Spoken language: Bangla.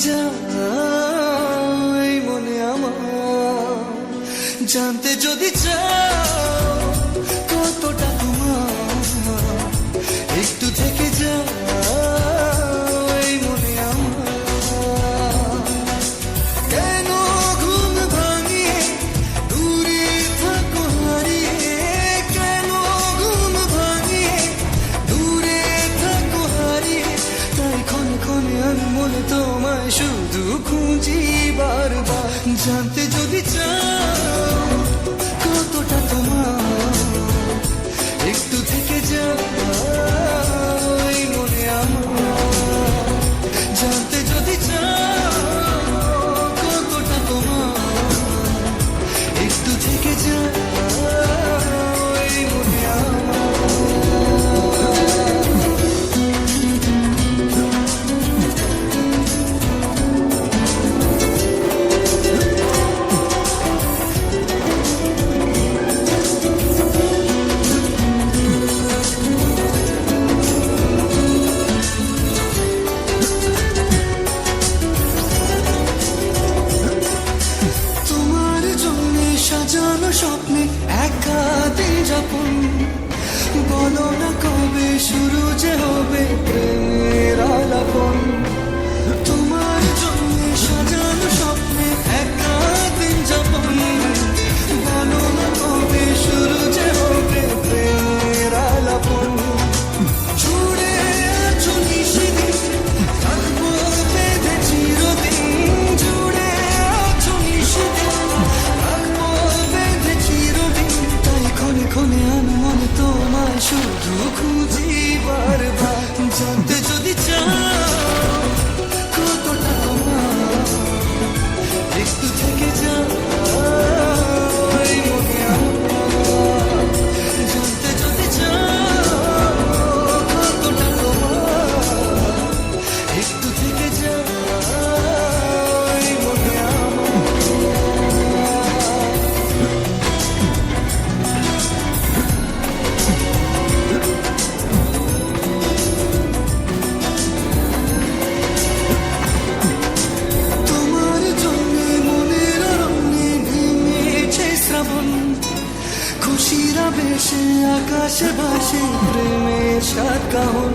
যাই মনে আমার জানতে যদি চাও কতটা তোমার একটু থেকে যাই মনে আমার কেন ঘুম ভাঙিয়ে দূরে থাকো হারিয়ে কেন ঘুম ভাঙিয়ে দূরে থাকো হারিয়ে তাই ক্ষণে ক্ষণে আমি মনে তোমায় শুধু খুঁজি বারবার জানতে যদি চাও কতটা তোমার একটু থেকে যাই মনে আমার জানতে যদি চাও কতটা তোমার একটু থেকে যাই মনে আমার সাজানো স্বপ্নে একা দিন যাপন বলো না কবে শুরু যে হবে প্রেমের আলাপন তোমার জন্য সাজানো স্বপ্নে একা দিন যাপন বলো না কবে শুরু যে হবে প্রেমের আলাপন জুড়ে আছো নিশিদিন থাকবো বেঁধে চিরদিন জুড়ে আছো নিশিদিন ক্ষণে আমি মনে তোমায় শুধু খুঁজি বারবার জানতে যদি চাও কতটা তোমার একটু থেকে যাই মনে আমার জানতে যদি চাও কতটা তোমার একটু থেকে যাই মনে আমার খুশিরা বেশে আকাশে ভাসে প্রেমের সাত কাহন